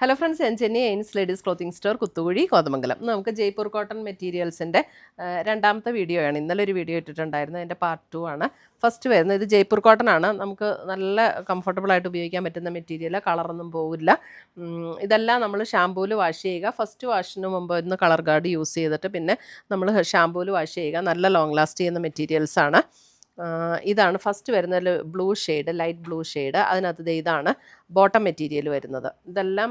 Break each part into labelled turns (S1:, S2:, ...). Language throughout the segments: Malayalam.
S1: ഹലോ ഫ്രണ്ട്സ്, ഞാൻ ചെന്നൈ എയിൻസ് ladies clothing store Kuthukuzhy Kothamangalam. നമുക്ക് ജയ്പൂർ കോട്ടൺ മെറ്റീരിയൽസിൻ്റെ രണ്ടാമത്തെ വീഡിയോ ആണ്. ഇന്നലെ ഒരു വീഡിയോ ഇട്ടിട്ടുണ്ടായിരുന്നു, അതിൻ്റെ പാർട്ട് 2 ആണ്. ഫസ്റ്റ് വരുന്നത് ഇത് ജയ്പൂർ കോട്ടൺ ആണ്. നമുക്ക് നല്ല കംഫർട്ടബിൾ ആയിട്ട് ഉപയോഗിക്കാൻ പറ്റുന്ന മെറ്റീരിയൽ, കളറൊന്നും പോവില്ല. ഇതെല്ലാം നമ്മൾ ഷാമ്പൂവിൽ വാഷ് ചെയ്യുക. ഫസ്റ്റ് വാഷിന് മുമ്പ് ഒന്ന് കളർ ഗാർഡ് യൂസ് ചെയ്തിട്ട് പിന്നെ നമ്മൾ ഷാമ്പൂവിൽ വാഷ് ചെയ്യുക. നല്ല ലോങ് ലാസ്റ്റ് ചെയ്യുന്ന മെറ്റീരിയൽസാണ്. ഇതാണ് ഫസ്റ്റ് വരുന്നതിൽ blue shade, light blue shade. അതിനകത്ത് ഇതാണ് ബോട്ടം മെറ്റീരിയൽ വരുന്നത്. ഇതെല്ലാം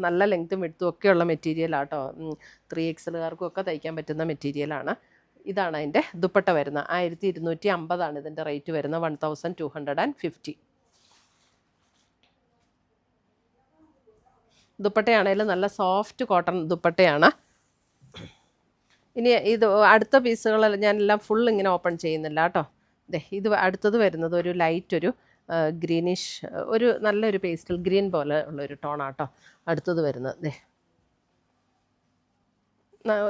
S1: നല്ല ലെങ്ത്തും വിഡ്ത്തും ഒക്കെയുള്ള മെറ്റീരിയലാട്ടോ. 3XLകാർക്കും ഒക്കെ തയ്ക്കാൻ പറ്റുന്ന മെറ്റീരിയലാണ്. ഇതാണ് അതിൻ്റെ ദുപ്പട്ട വരുന്നത്. 1250 ഇതിൻ്റെ റേറ്റ് വരുന്നത്. 1250. ദുപ്പട്ടയാണെങ്കിലും നല്ല സോഫ്റ്റ് കോട്ടൺ ദുപ്പട്ടയാണ്. ഇനി ഇത് അടുത്ത പീസുകളെല്ലാം ഞാനെല്ലാം ഫുൾ ഇങ്ങനെ ഓപ്പൺ ചെയ്യുന്നില്ല കേട്ടോ. ഇത് അടുത്തത് വരുന്നത് ഒരു ലൈറ്റ് ഒരു ഗ്രീനിഷ്, ഒരു നല്ലൊരു പേസ്റ്റൽ ഗ്രീൻ പോലെ ഉള്ളൊരു ടോണാട്ടോ അടുത്തത് വരുന്നത്.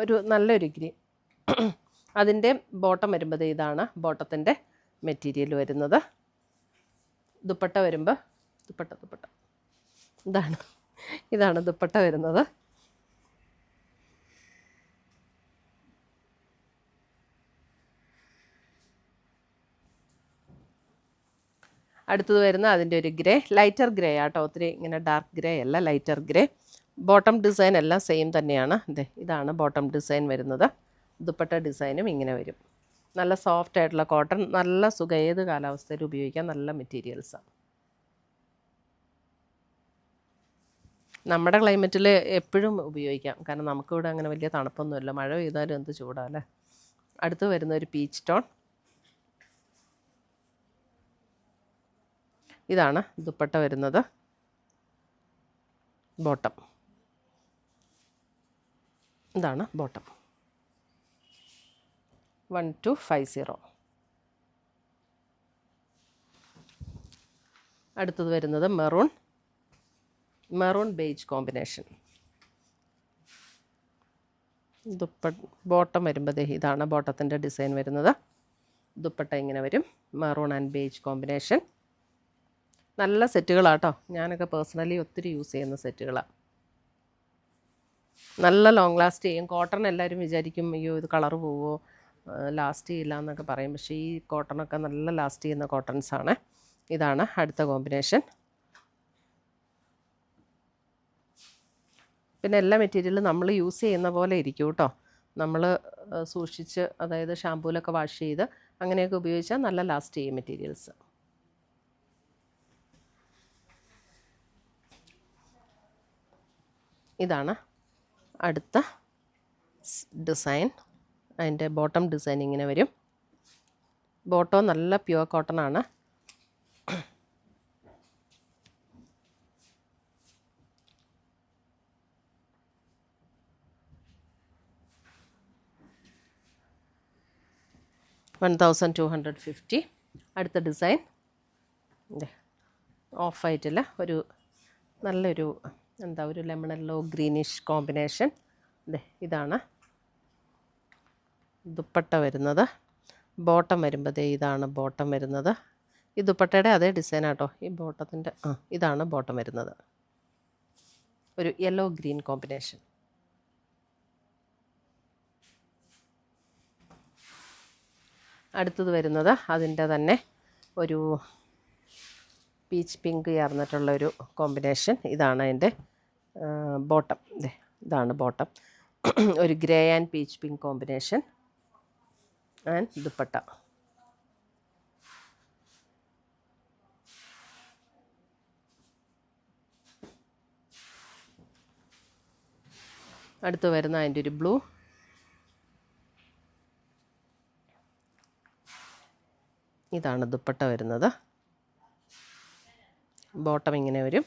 S1: ഒരു നല്ലൊരു ഗ്രീൻ. അതിൻ്റെ ബോട്ടം വരുമ്പോൾ ഇതാണ് ബോട്ടത്തിൻ്റെ മെറ്റീരിയൽ വരുന്നത്. ദുപ്പട്ട വരുമ്പോൾ ദുപ്പട്ട ഇതാണ് ദുപ്പട്ട വരുന്നത്. അടുത്തത് വരുന്ന അതിൻ്റെ ഒരു ഗ്രേ, ലൈറ്റർ ഗ്രേ ആട്ടോ, ഒത്തിരി ഇങ്ങനെ ഡാർക്ക് ഗ്രേ അല്ല, ലൈറ്റർ ഗ്രേ. ബോട്ടം ഡിസൈൻ എല്ലാം സെയിം തന്നെയാണ്. ഇതാണ് ബോട്ടം ഡിസൈൻ വരുന്നത്. ദുപ്പട്ട ഡിസൈനും ഇങ്ങനെ വരും. നല്ല സോഫ്റ്റ് ആയിട്ടുള്ള കോട്ടൺ, നല്ല സുഖം, ഏത് കാലാവസ്ഥയിൽ ഉപയോഗിക്കാൻ നല്ല മെറ്റീരിയൽസാണ്. നമ്മുടെ ക്ലൈമറ്റിൽ എപ്പോഴും ഉപയോഗിക്കാം, കാരണം നമുക്കിവിടെ അങ്ങനെ വലിയ തണുപ്പൊന്നുമില്ല. മഴ പെയ്താലും എന്ത് ചൂടാല്ലേ. അടുത്ത് വരുന്ന ഒരു പീച്ച് ടോൺ. ഇതാണ് ദുപ്പട്ട വരുന്നത്. ബോട്ടം ഇതാണ് ബോട്ടം. 1250. അടുത്തത് വരുന്നത് മെറൂൺ ബേജ് കോമ്പിനേഷൻ. ബോട്ടം വരുമ്പോൾ ഇതാണ് ബോട്ടത്തിൻ്റെ ഡിസൈൻ വരുന്നത്. ദുപ്പട്ട ഇങ്ങനെ വരും. Maroon and beige combination. നല്ല സെറ്റുകളാട്ടോ. ഞാനൊക്കെ പേഴ്സണലി ഒത്തിരി യൂസ് ചെയ്യുന്ന സെറ്റുകളാണ്. നല്ല ലോങ് ലാസ്റ്റ് ചെയ്യും. കോട്ടൺ എല്ലാവരും വിചാരിക്കും അയ്യോ ഇത് കളർ പോവോ, ലാസ്റ്റ് ചെയ്യില്ല എന്നൊക്കെ പറയും. പക്ഷേ ഈ കോട്ടണൊക്കെ നല്ല ലാസ്റ്റ് ചെയ്യുന്ന കോട്ടൺസാണ്. ഇതാണ് അടുത്ത കോമ്പിനേഷൻ. പിന്നെ എല്ലാ മെറ്റീരിയലും നമ്മൾ യൂസ് ചെയ്യുന്ന പോലെ ഇരിക്കും കേട്ടോ. നമ്മൾ സൂക്ഷിച്ച്, അതായത് ഷാമ്പൂലൊക്കെ വാഷ് ചെയ്ത് അങ്ങനെയൊക്കെ ഉപയോഗിച്ചാൽ നല്ല ലാസ്റ്റ് ചെയ്യും മെറ്റീരിയൽസ്. ഇതാണ് അടുത്ത ഡിസൈൻ. അതിൻ്റെ ബോട്ടം ഡിസൈൻ ഇങ്ങനെ വരും. ബോട്ടം നല്ല പ്യുവർ കോട്ടൺ ആണ്. $1250. അടുത്ത ഡിസൈൻ ഓഫ് വൈറ്റിൽ ഒരു നല്ലൊരു ഒരു ലെമൺ യെല്ലോ ഗ്രീനിഷ് കോമ്പിനേഷൻ. ഇതാണ് ദുപ്പട്ട വരുന്നത്. ബോട്ടം വരുമ്പോൾ ഇതാണ് ബോട്ടം വരുന്നത്. ഈ ദുപ്പട്ടയുടെ അതേ ഡിസൈനാട്ടോ ഈ ബോട്ടത്തിൻ്റെ. ഇതാണ് ബോട്ടം വരുന്നത്. ഒരു യെല്ലോ ഗ്രീൻ കോമ്പിനേഷൻ. അടുത്തത് വരുന്നത് അതിൻ്റെ തന്നെ ഒരു പീച്ച് പിങ്ക് ചേർന്നിട്ടുള്ളൊരു കോമ്പിനേഷൻ. ഇതാണ് അതിൻ്റെ ബോട്ടം. ഇതാണ് ബോട്ടം. ഒരു grey and peach pink combination and dupatta. അടുത്ത് വരുന്ന അതിൻ്റെ ഒരു ബ്ലൂ. ഇതാണ് ദുപ്പട്ട വരുന്നത്. ബോട്ടം ഇങ്ങനെ വരും.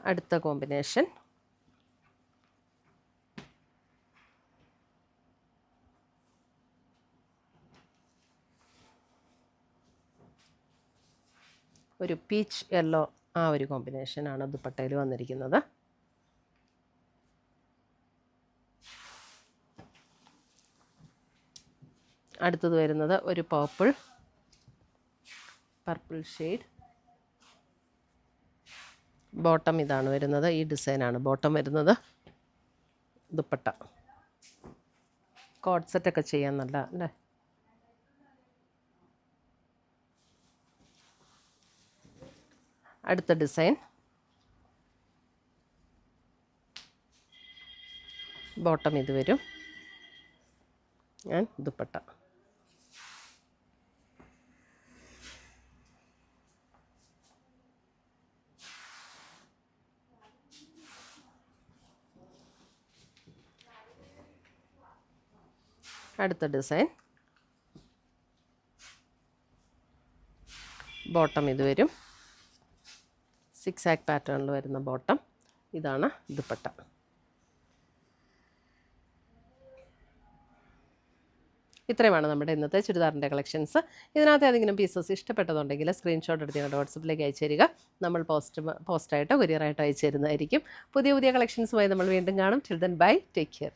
S1: അടുത്ത കോമ്പിനേഷൻ ഒരു പീച്ച് യെല്ലോ, ആ ഒരു കോമ്പിനേഷനാണ് ദുപ്പട്ടയിൽ വന്നിരിക്കുന്നത്. അടുത്തത് വരുന്നത് ഒരു പർപ്പിൾ ഷെയ്ഡ്. ബോട്ടം ഇതാണ് വരുന്നത്, ഈ ഡിസൈനാണ് ബോട്ടം വരുന്നത്. ദുപ്പട്ട കോഡ് സെറ്റൊക്കെ ചെയ്യാൻ നല്ല അല്ലേ. അടുത്ത ഡിസൈൻ ബോട്ടം ഇത് വരും ആൻഡ് ദുപ്പട്ട. അടുത്ത ഡിസൈൻ ബോട്ടം ഇത് വരും, 6 ആക്ക് പാറ്റേണിൽ വരുന്ന ബോട്ടം. ഇതാണ് ദുപ്പട്ട. ഇത്രയുമാണ് നമ്മുടെ ഇന്നത്തെ ചുരിദാറിൻ്റെ കളക്ഷൻസ്. ഇതിനകത്ത് ഏതെങ്കിലും പീസസ് ഇഷ്ടപ്പെട്ടതുണ്ടെങ്കിൽ സ്ക്രീൻഷോട്ട് എടുത്ത് ഞങ്ങളുടെ വാട്സപ്പിലേക്ക് അയച്ചു തരിക. നമ്മൾ പോസ്റ്റായിട്ടോ കൊറിയറായിട്ടോ അയച്ചു തരുന്നതായിരിക്കും. പുതിയ കളക്ഷൻസുമായി നമ്മൾ വീണ്ടും കാണും. Till then bye, take care.